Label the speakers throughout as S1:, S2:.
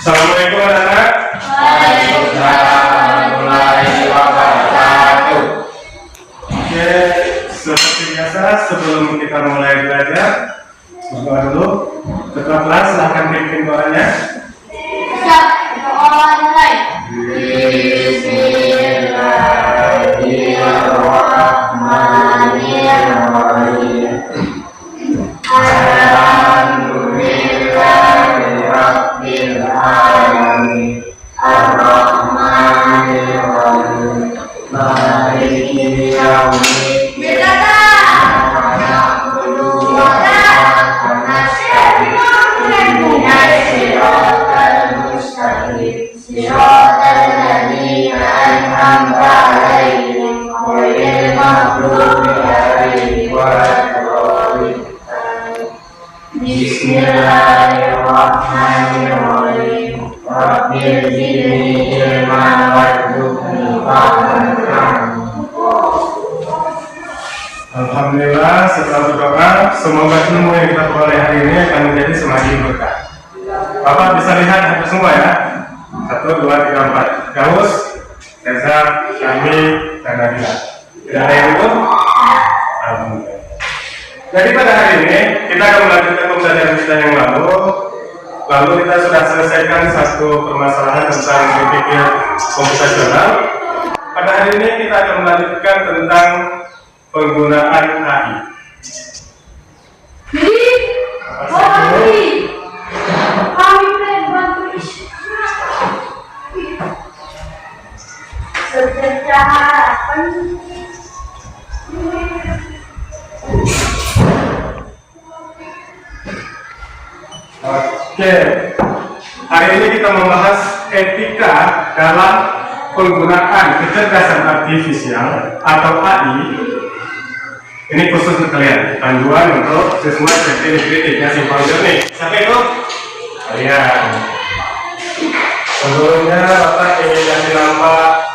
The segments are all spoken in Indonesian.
S1: Assalamualaikum anak-anak.
S2: Waalaikumsalam warahmatullahi wabarakatuh.
S1: Oke, seperti biasa sebelum kita mulai belajar, berdoa dulu. Ketua kelas silahkan pimpin doanya.
S2: Bismillahirrahmanirrahim. Alhamdulillahirabbil alamin. Ar-Rahmanir-Rahim. Maliki yaumiddin. Na'budu wa nasta'inu ihdinas siratal mustaqim. Siratal ladzina an'amta 'alaihim ghairil maghdubi 'alaihim waladdallin. Bismillahirrahmanirrahim. Rabbil zidni ilman warzuqni fahman.
S1: Alhamdulillah, setelah berdoa, semoga ilmu yang kita peroleh hari ini akan menjadi semakin berkah. Bapak bisa lihat hampir semua ya. 1, 2, 3, 4. Gaus, Reza, Kami, dan Nabila. Tidak ada yang ikut? Alhamdulillah. Jadi pada hari ini kita akan melanjutkan pembelajaran kita yang lalu. Lalu kita sudah selesaikan satu permasalahan tentang berpikir komputasional. Pada hari ini kita akan melanjutkan tentang penggunaan AI. Oke, hari ini kita membahas etika dalam penggunaan kecerdasan artifisial atau AI. Ini khusus untuk kalian, panduan untuk siswa SD Negeri 3 Simpang Jernih. Siapa itu? Kalian. Sebelumnya Bapak ingin kasih nampak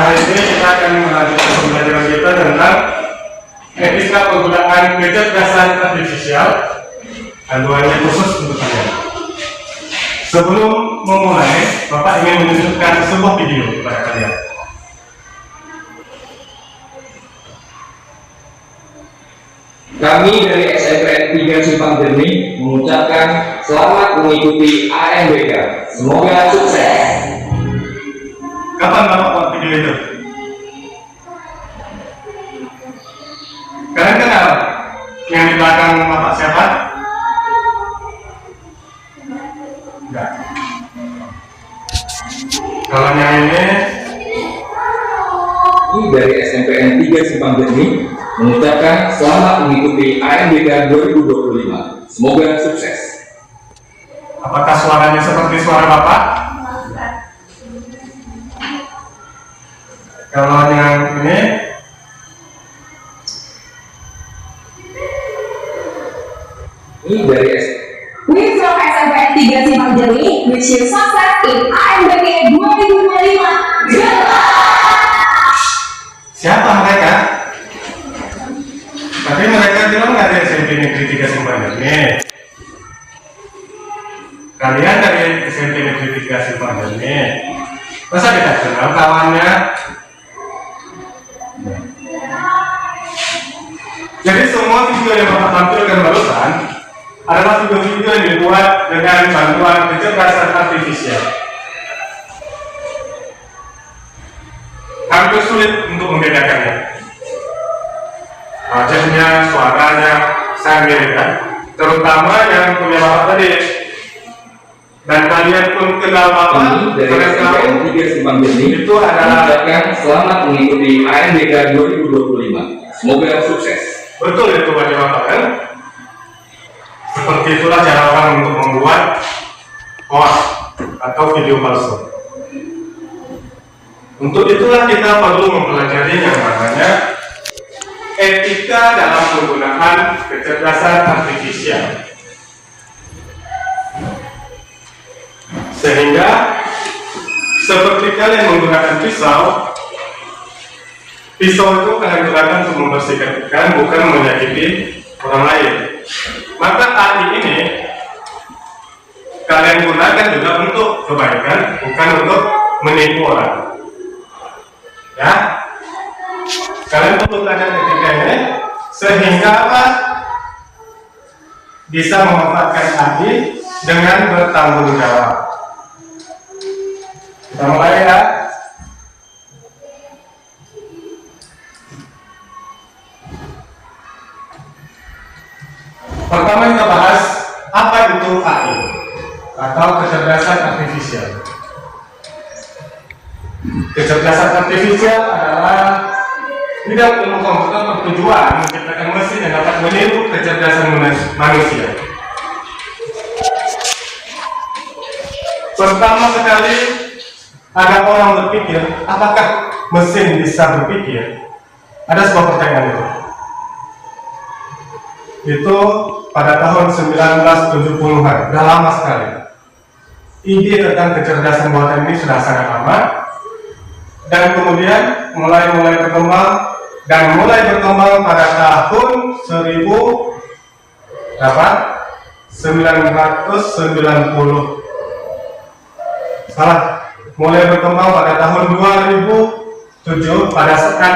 S1: hari ini kita akan melanjutkan pembelajaran kita tentang etika penggunaan kecerdasan artifisial. Panduannya khusus untuk kalian. Sebelum memulai, Bapak ingin menunjukkan sebuah video kepada kalian.
S3: Kami dari SMPN 3 Simpang Jernih mengucapkan selamat mengikuti AMBK. Semoga sukses.
S1: Kapan Bapak buat video itu? Kalian kenal yang di belakang Bapak siapa? Enggak. Kalau yang ini
S3: dari SMPN 3 Simpang Jernih mengucapkan selamat mengikuti AMBK 2025. Semoga sukses.
S1: apakah suaranya seperti suara Bapak? Kalau yang ini
S3: dari
S4: We from SMPN 3 Simpang Jernih wish you success in AMBK 2025.
S1: siapa mereka? Tapi mereka bilang nggak ada SMP Negeri 3 Simpang Jernih. Kalian dari SMP Negeri 3 Simpang Jernih, masa tidak kenal kawannya? Jadi semua video yang Bapak tampilkan barusan adalah video-video yang dibuat dengan bantuan kecerdasan artifisial. Hampir sulit untuk membedakannya. Wajahnya, suaranya, saya mirip kan? Terutama yang punya Bapak tadi. Dan kalian pun kenal Bapak,
S3: Dari
S1: kalian tahu
S3: SMPN 3 Simpang Bening
S1: itu adalah
S3: mengucapkan selamat mengikuti AMBK 2025. Semoga sukses.
S1: betul itu bagi Bapak kan? Seperti itulah cara orang untuk membuat hoax atau video palsu. Untuk itulah kita perlu mempelajari yang namanya etika dalam penggunaan kecerdasan artifisial. Sehingga seperti kalian menggunakan pisau itu kalian gunakan untuk membersihkan ikan, bukan menyakiti orang lain. Maka AI ini kalian gunakan juga untuk kebaikan, bukan untuk menipu orang. Ya, kalian perlu belajar etika ini sehingga apa? Bisa memanfaatkan AI dengan bertanggung jawab. Kita mulai ya. Pertama kita bahas apa itu AI atau kecerdasan artifisial. Kecerdasan artifisial adalah bidang ilmu komputer bertujuan menciptakan mesin yang dapat meniru kecerdasan manusia. Pertama sekali ada orang berpikir, apakah mesin bisa berpikir? Ada sebuah pertanyaan itu pada tahun 1970-an, sudah lama sekali. Ide tentang kecerdasan buatan ini sudah sangat lama, dan kemudian mulai berkembang pada tahun 2007 pada saat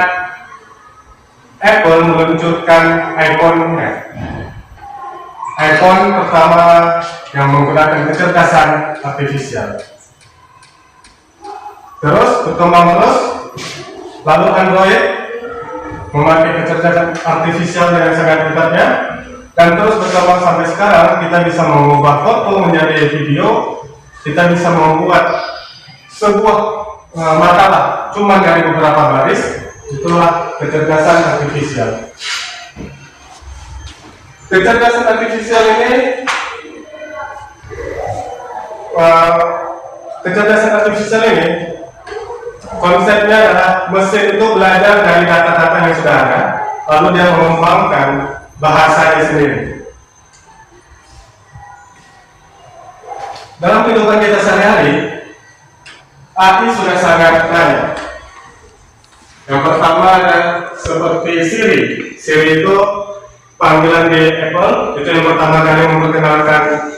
S1: Apple meluncurkan iPhone pertama yang menggunakan kecerdasan artifisial. Terus berkembang terus, lalu Android memakai kecerdasan artifisial dengan sangat hebatnya, dan terus berkembang sampai sekarang. Kita bisa mengubah foto menjadi video, kita bisa membuat sebuah makalah cuma dari beberapa baris. Itulah kecerdasan artifisial. Kecerdasan artifisial ini konsepnya adalah mesin itu belajar dari data-data yang sudah ada, lalu dia mengembangkan bahasanya sendiri. Dalam kehidupan kita sehari-hari, AI sudah sangat banyak. Yang pertama ada seperti Siri. Siri itu panggilan di Apple, itu yang pertama kali memperkenalkan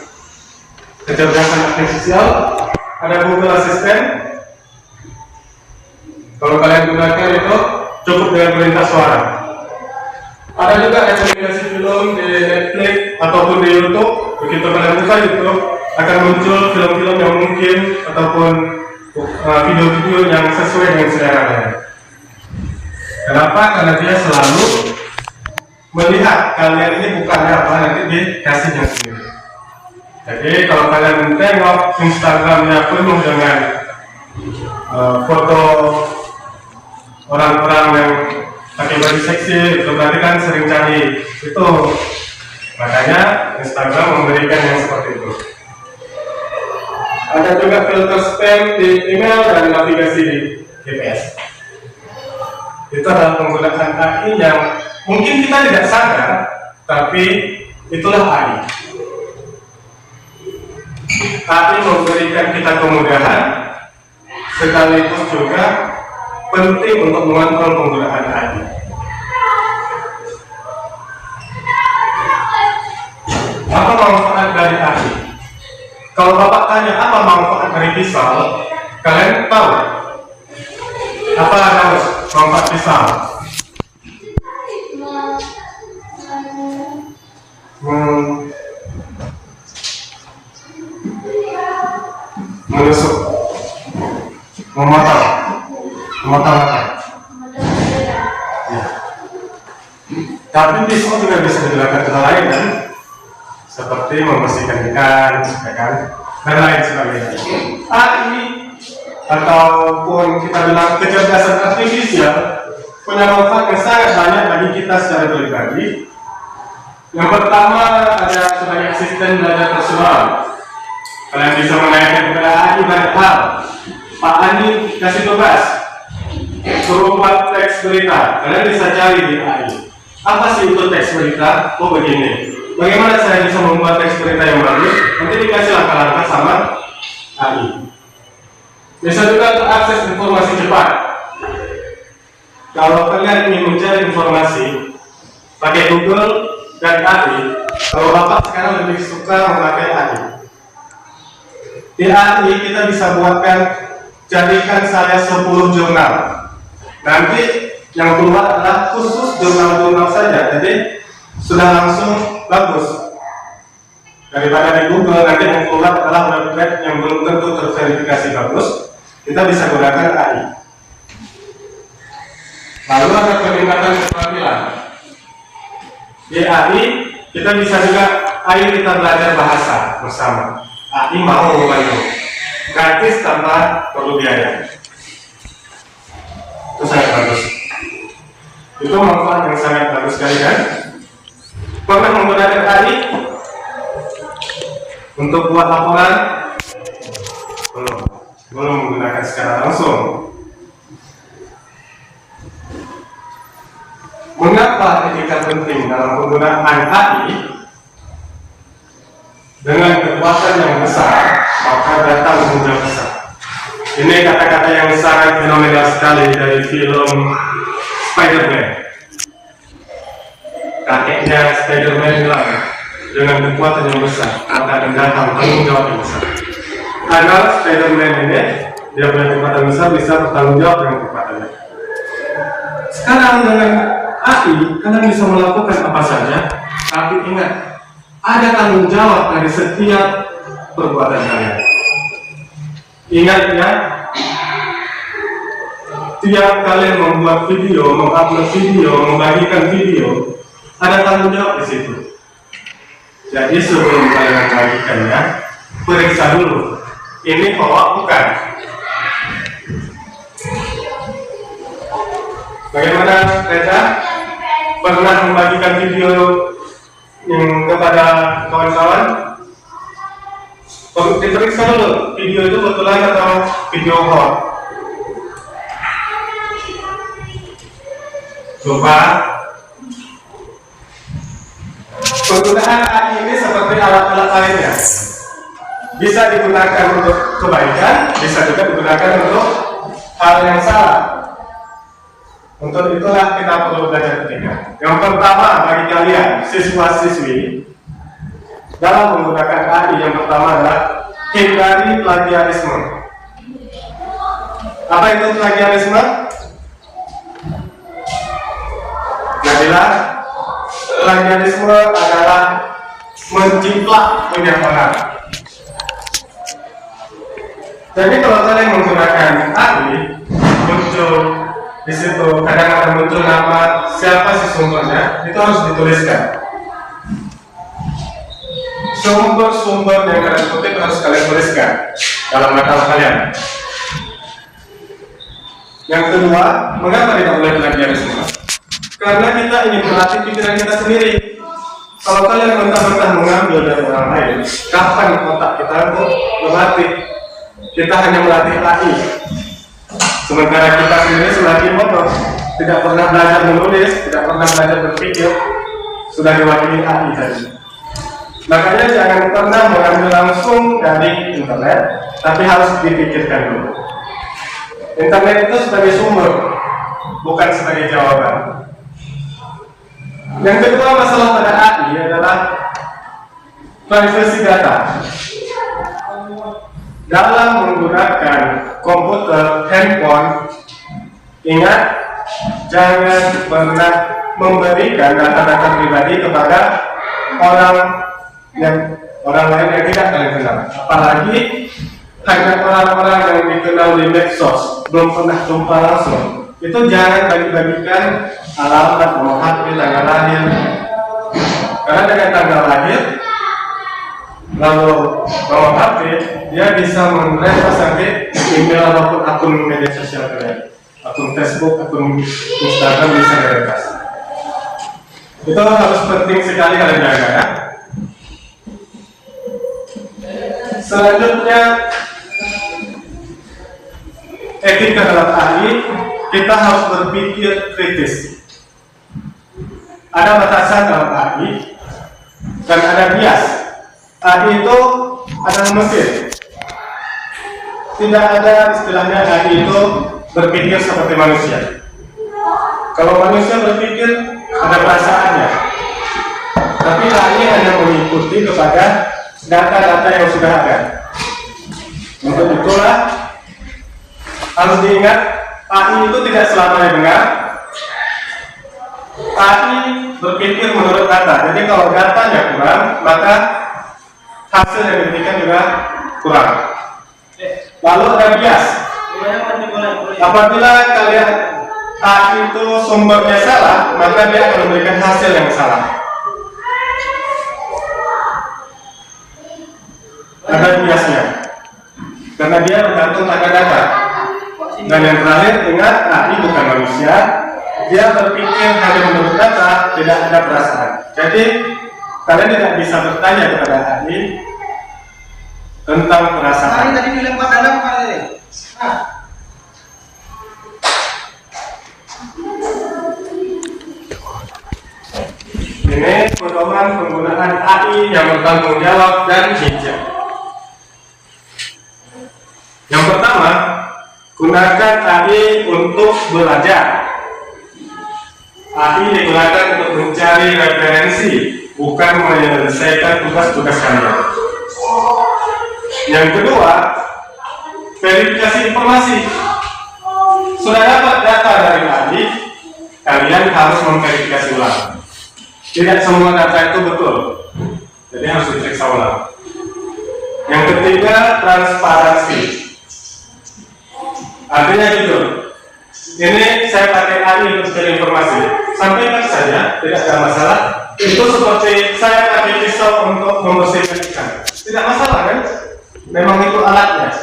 S1: kecerdasan artifisial. Ada Google Assistant. Kalau kalian gunakan itu cukup dengan perintah suara. Ada juga rekomendasi film di Netflix ataupun di YouTube. Begitu kalian buka YouTube, akan muncul film-film yang mungkin ataupun video-video yang sesuai dengan selera kalian. Kenapa? Karena dia selalu melihat kalian ini bukannya apa, nanti dikasih yang sendiri. Jadi kalau kalian tengok Instagramnya penuh dengan foto orang-orang yang pakai baju seksi, itu berarti kan sering cari itu. Makanya Instagram memberikan yang seperti itu. Ada juga filter spam di email dan navigasi di GPS. Itu adalah penggunaan AI yang mungkin kita tidak sadar, tapi itulah AI. AI memberikan kita kemudahan, sekaligus juga penting untuk mengontrol penggunaan AI. Apa manfaat dari AI? Kalau Bapak tanya apa manfaat dari pisau, kalian tahu? Apa manfaat pisau? Menusuk, memotong mata. Ya. Tapi pisau juga bisa digunakan hal lain kan? Seperti membersihkan ikan, ya kan? dan lain sebagainya. AI ataupun kita bilang kecerdasan artifisial punya manfaat yang sangat banyak bagi kita secara pribadi. Yang pertama ada sebagai asisten belajar personal. Kalian bisa menanyakan kepada AI banyak hal. Pak Andi kasih tugas, suruh buat teks berita. Kalian bisa cari di AI. Apa sih itu teks berita? Oh begini. Bagaimana saya bisa membuat teks berita yang bagus? Nanti dikasih langkah-langkah sama AI. Bisa juga untuk akses informasi cepat. Kalau kalian ingin mencari informasi pakai Google dan AI, kalau Bapak sekarang lebih suka memakai AI. Di AI kita bisa buatkan, jadikan saya 10 jurnal. Nanti yang keluar adalah khusus jurnal-jurnal saja, jadi sudah langsung bagus. Daripada di Google nanti yang keluar adalah web yang belum tentu terverifikasi bagus, kita bisa gunakan AI. Lalu ada peningkatan keterampilan. Di AI kita bisa juga, ayo kita belajar bahasa bersama. AI mau membantu, gratis tanpa perlu biaya. Itu sangat bagus. Itu manfaat yang sangat bagus sekali kan? Pernah menggunakan AI untuk buat laporan? Belum menggunakan secara langsung. Mengapa etika penting dalam penggunaan AI? Dengan kekuatan yang besar, maka datang tanggung jawab besar. Ini kata-kata yang sangat fenomenal sekali dari film Spider-Man. Kakeknya Spider-Man bilang, dengan kekuatan yang besar, maka akan datang tanggung jawab yang besar. Karena Spider-Man ini, dia punya kekuatan besar, bisa bertanggung jawab dengan kekuatannya. Sekarang dengan AI, kalian bisa melakukan apa saja, tapi ingat, ada tanggung jawab dari setiap perbuatan kalian. Ingat ya, tiap kalian membuat video, mengupload video, membagikan video, ada tanggung jawab di situ. Jadi sebelum kalian membagikannya, periksa dulu, ini hoax bukan? Bagaimana Reza? Pernah membagikan video yang kepada kawan-kawan? Diperiksa dulu, video itu betulan atau video hoax? Coba. Penggunaan AI ini seperti alat-alat lainnya. Bisa digunakan untuk kebaikan, bisa juga digunakan untuk hal yang salah. Untuk itulah kita perlu belajar etika. Yang pertama bagi kalian siswa-siswi dalam menggunakan AI, yang pertama adalah hindari plagiarisme. Apa itu plagiarisme? Jadilah plagiarisme adalah menjiplak punya orang. Jadi kalau kalian menggunakan AI, muncul di situ kadang ada muncul nama siapa sih sumbernya, itu harus dituliskan. Sumber-sumber yang kalian kutip harus kalian tuliskan dalam makalah kalian. Yang kedua, mengapa tidak boleh plagiarisme? Karena kita ingin melatih pikiran kita sendiri. Kalau kalian mentah-mentah mengambil dari orang lain, kapan otak kita untuk melatih? Kita hanya melatih AI. Sementara kita sendiri semakin bodoh, tidak pernah belajar menulis, tidak pernah belajar berpikir, sudah diwakili AI tadi. Makanya jangan pernah mengambil langsung dari internet, tapi harus dipikirkan dulu. Internet itu sebagai sumber, bukan sebagai jawaban. Yang kedua masalah pada AI adalah privasi data. Dalam menggunakan komputer, handphone, ingat jangan pernah memberikan data-data pribadi kepada orang lain yang tidak kalian kenal. Apalagi hanya orang-orang yang dikenal di medsos, belum pernah jumpa langsung. Itu jangan bagi-bagikan alamat, nomor HP, tanggal lahir. Karena dengan tanggal lahir lalu bawa HP, dia bisa menerima sampai email ataupun akun media sosial kalian, akun Facebook, akun Instagram bisa diretas. Itu harus penting sekali kalian jaga ya. Selanjutnya, etika dalam AI, kita harus berpikir kritis. Ada batasan dalam AI dan ada bias. AI itu adalah mesin. Tidak ada istilahnya AI itu berpikir seperti manusia. Kalau manusia berpikir ada perasaannya, tapi AI hanya mengikuti kepada data-data yang sudah ada. Untuk itulah harus diingat, AI itu tidak selamanya benar. AI berpikir menurut data. Jadi kalau datanya kurang, maka hasil yang diberikan juga kurang. Lalu ada bias. Apabila kalian AI itu sumbernya salah, maka dia akan memberikan hasil yang salah. Ada biasnya, karena dia bergantung pada data. Dan yang terakhir, ingat, AI bukan manusia. Dia berpikir hanya menurut data, tidak ada perasaan. Jadi kalian tidak bisa bertanya kepada AI tentang perasaan.
S2: Tadi dilempar dalam kali.
S1: Ini pedoman penggunaan AI yang bertanggung jawab dan bijak. Yang pertama, gunakan AI untuk belajar. AI digunakan untuk mencari referensi, bukan menyelesaikan tugas-tugas kalian. Yang kedua, verifikasi informasi. Sudah dapat data dari AI, kalian harus memverifikasi ulang. Tidak semua data itu betul, jadi harus diperiksa ulang. Yang ketiga, transparansi. Artinya jujur. Ini saya pakai AI untuk mencari informasi. Sampaikan saja, tidak ada masalah. Itu seperti saya pakai pisau untuk membersihkan ikan. Tidak masalah kan? Memang itu alatnya.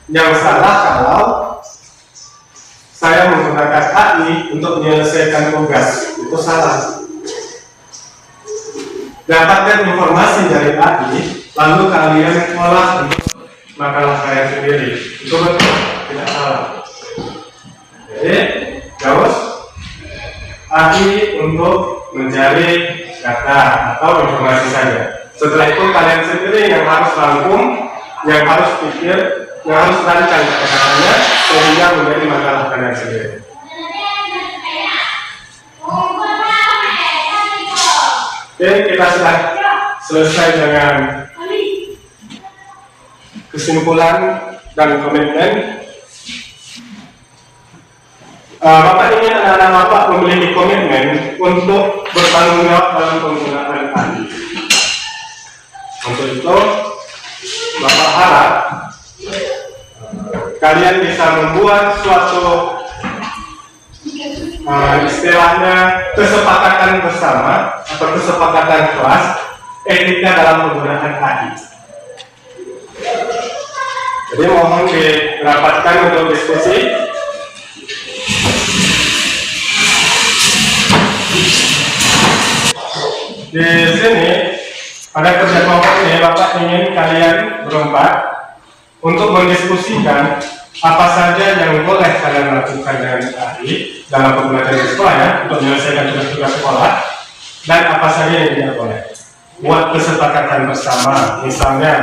S1: Yang salah kalau saya menggunakan AI untuk menyelesaikan tugas. Itu salah. Dapatkan informasi dari AI, lalu kalian olah untuk makalah kalian sendiri. Itu betul, tidak salah. Jadi, gaus AI untuk mencari data atau informasi saja. Setelah itu kalian sendiri yang harus rangkum, yang harus pikir, yang harus rancang kata-katanya sehingga menjadi makalah kalian sendiri. Oke, kita sudah selesai dengan kesimpulan dan komitmen. Bapak ingin anak-anak Bapak memiliki komitmen untuk bertanggung jawab dalam penggunaan AI. Untuk itu, Bapak harap kalian bisa membuat suatu istilahnya kesepakatan bersama atau kesepakatan kelas etika dalam penggunaan AI. Jadi mohon dirapatkan untuk diskusi. Di sini pada kerja kelompok ini Bapak ingin kalian berempat untuk mendiskusikan apa saja yang boleh kalian lakukan dengan AI dalam pembelajaran di sekolah ya, untuk menyelesaikan tugas-tugas sekolah, dan apa saja yang tidak boleh. Buat kesepakatan bersama, misalnya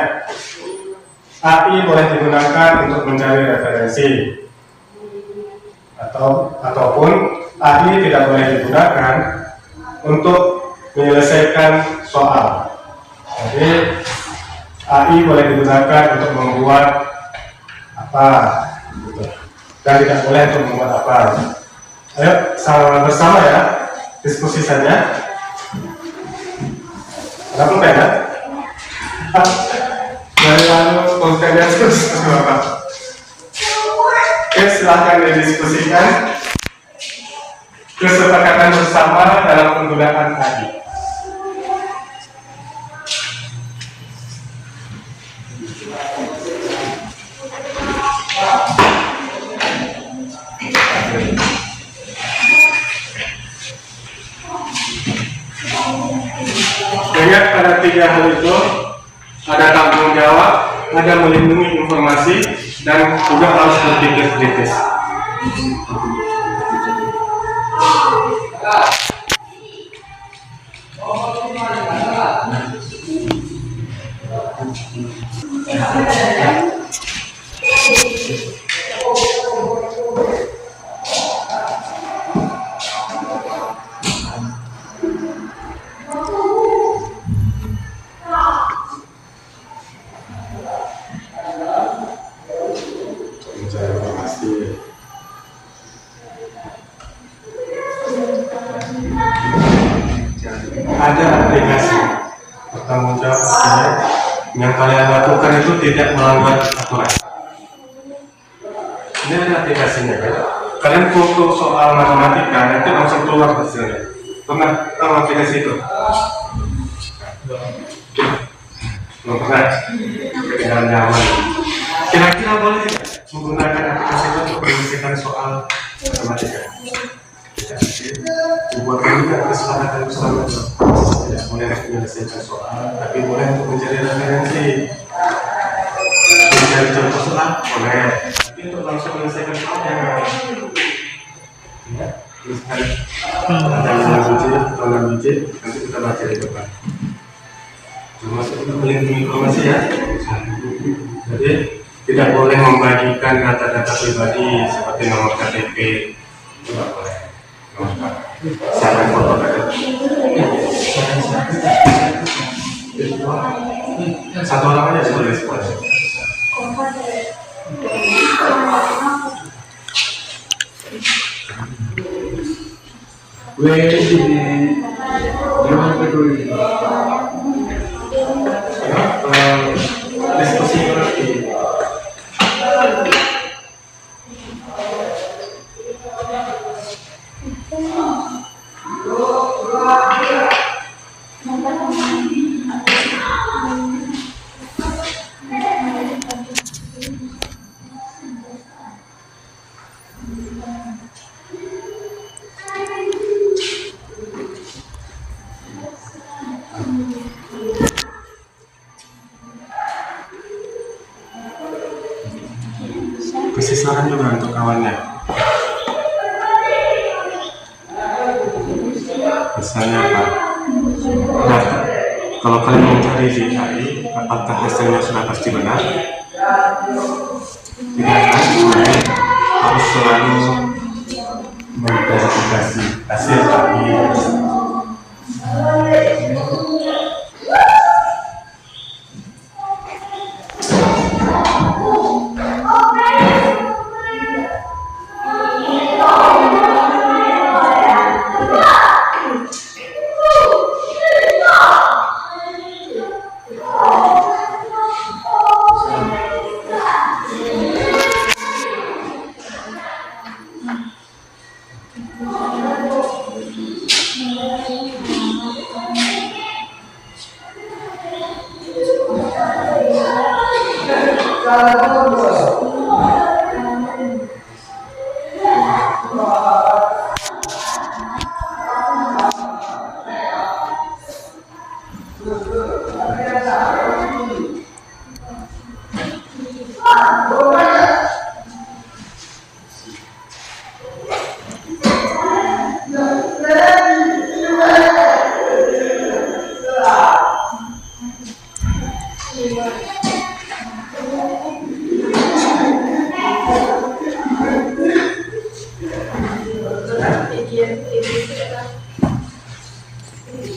S1: AI boleh digunakan untuk mencari referensi, ataupun AI tidak boleh digunakan untuk menyelesaikan soal. Jadi AI boleh digunakan untuk membuat apa, gitu. Dan tidak boleh untuk membuat apa. Ayo sama bersama ya, diskusi saja. Ada pulpen ya? Dari lalu pulpennya terus Bapak. Oke, silahkan didiskusikan kesepakatan bersama dalam penggunaan AI. ada melindungi informasi dan juga harus berpikir kritis. Mencari informasi. Ada aplikasi bertanggung jawab artinya yang kalian lakukan itu tidak melanggar aturan. Ini ada aplikasinya kan? Kalian foto soal matematika nanti langsung keluar hasilnya. Pernah tahu aplikasi itu? Belum pernah. Tidak nyaman. Kira-kira boleh tidak menggunakan aplikasi itu untuk menyelesaikan soal matematika? Buat kami tidak kesepakatan bersama, tidak boleh menyelesaikan soal, tapi boleh untuk mencari referensi, mencari contoh soal, boleh. Tapi untuk langsung menyelesaikan soal jangan. Ya, tuliskan ada 5 biji atau 6 biji, nanti kita baca di depan. Termasuk untuk melindungi informasi ya. Jadi tidak boleh membagikan data-data pribadi seperti nomor KTP, itu tidak boleh. Siapa yang foto KTP? Satu orang aja boleh semuanya. Diskusi berarti. Kasih saran juga untuk kawannya. Misalnya apa? Data. Kalau kalian mencari di AI, apakah hasilnya sudah pasti benar? Tidak kan? Harus selalu memverifikasi hasil AI.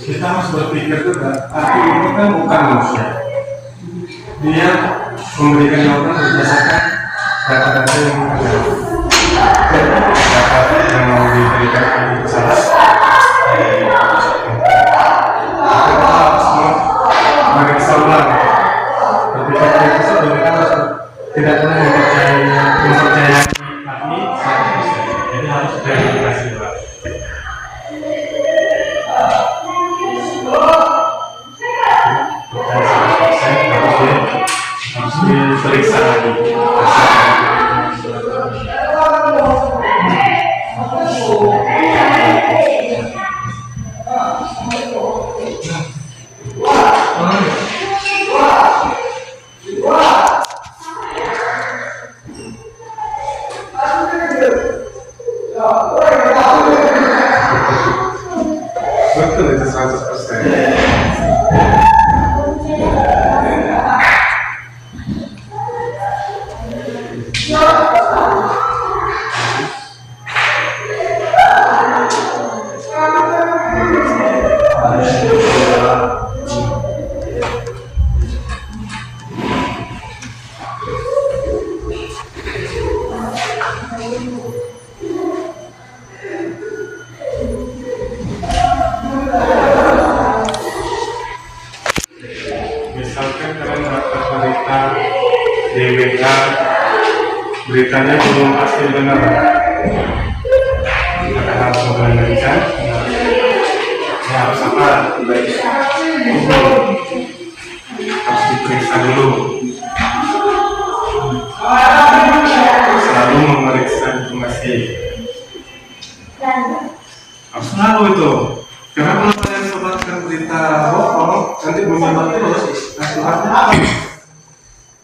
S1: Kita harus berpikir juga, arti itu kan bukan manusia. Dia memberikan jawaban berdasarkan data-data yang ada. Data yang diberikan itu salah. Kita harus memeriksa ulang. Berpikir kritis itu kita harus tidak boleh mempercayai ahli 100%. Jadi harus verifikasi ulang. Harus diperiksa lagi. Misalkan kalian dapat berita di WA, beritanya belum pasti benar, maka langsung kalian baca. Ya harus apa? Harus diperiksa dulu. Selalu memeriksa informasi. Harus selalu itu. Karena kalau kalian sebarkan berita bohong, nanti menyebar terus. Akibatnya apa?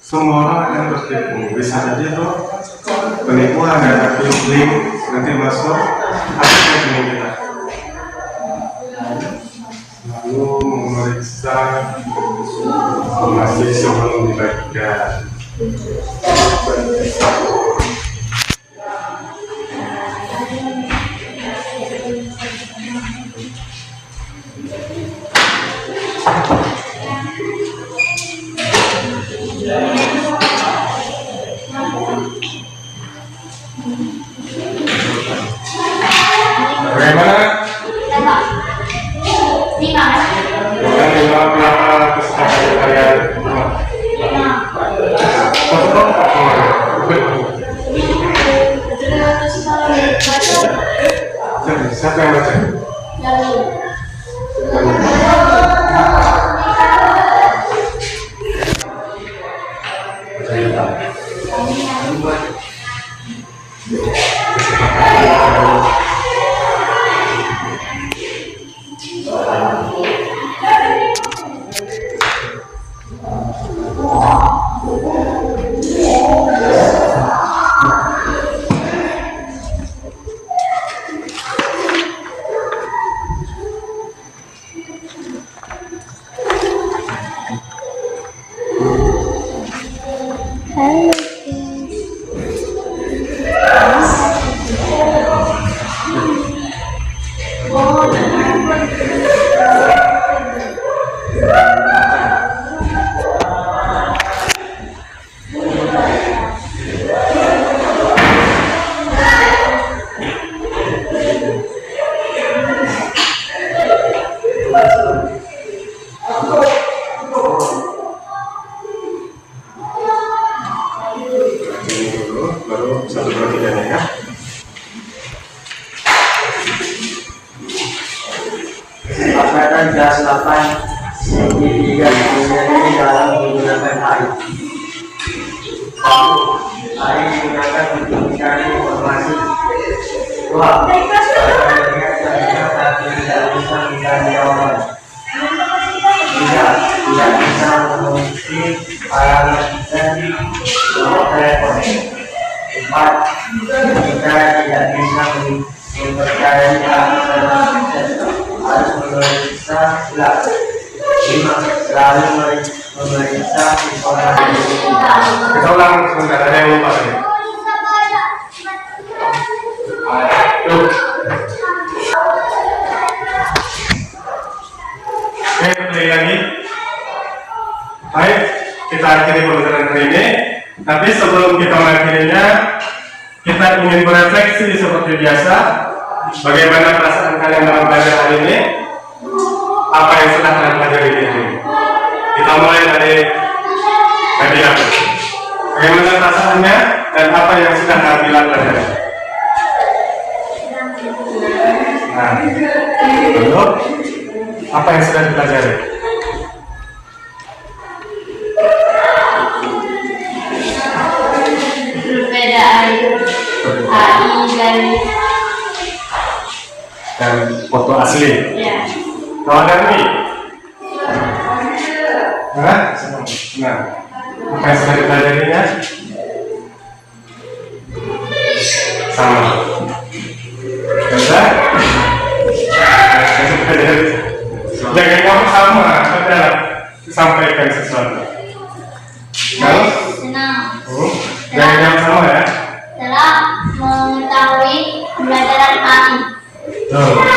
S1: Semua orang akan tertipu. Bisa jadi tuh penipuan, ada link nanti masuk akhirnya ini kita. Lalu memeriksa informasi sebelum dibagikan. Bagaimana? Bukan lima berapa kesempatan kalian? Siapa yang baca? Baru 1, 2, 3 ya.
S2: Sampaikan jelas 8 segitiga ini dalam menggunakan hari. Hari digunakan untuk mencari informasi. 2. Melihat dan tidak bisa mencari jawaban. 3. Tidak bisa mengunci parameter nomor telepon. 4. Jika tidak bisa mempercayai harus memeriksa ulang. 5. Selalu memeriksa informasi.
S1: Kita ulang sebentar, ada yang lupa tadi. Tuh. Oke, kembali lagi. Baik, kita akhiri pembelajaran hari ini. Tapi sebelum kita mengakhirinya, kita ingin berefleksi seperti biasa. Bagaimana perasaan kalian dalam belajar hari ini? Apa yang sudah kalian pelajari di sini? Kita mulai dari Nabila. Bagaimana perasaannya dan apa yang sudah Nabila pelajari? Nah, lalu apa yang sudah dipelajari?
S2: Perbedaan AI
S1: Dan foto asli.
S2: ya.
S1: Kalau ada ini? Nah, nah, apa yang sudah dipelajarinya? Sama. Bisa? Jangan kamu sama, saudara. Sampaikan sesuatu. Kalau
S2: Senang.
S1: jangan kamu sama ya. Betul.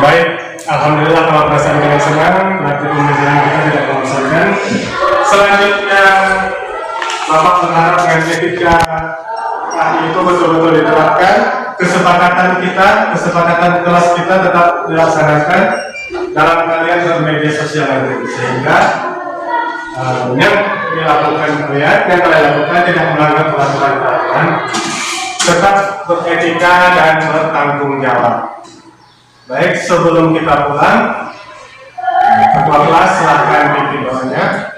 S1: Baik, alhamdulillah kalau perasaan dengan senang, berarti pembelajaran kita tidak membosankan. Selanjutnya, Bapak berharap dengan etika itu betul-betul diterapkan. Kesepakatan kelas kita tetap dilaksanakan dalam kalian bermedia sosial nanti, sehingga yang kalian lakukan tidak melanggar peraturan, tetap beretika dan bertanggung jawab. Baik, sebelum kita pulang, ketua kelas silahkan pimpin doanya.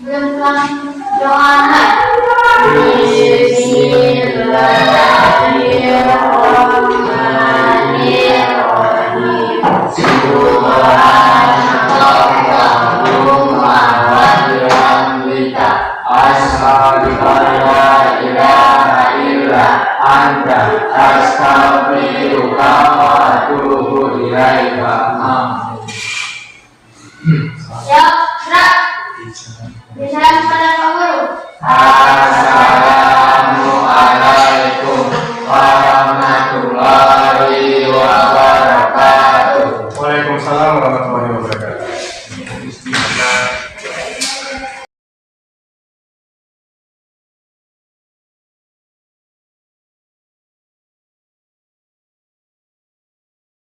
S2: Sebelum pulang doa. Ya, gerak. Bicara kepada Pak Guru.
S3: Assalamualaikum warahmatullahi wabarakatuh.
S1: Waalaikumsalam warahmatullahi wabarakatuh.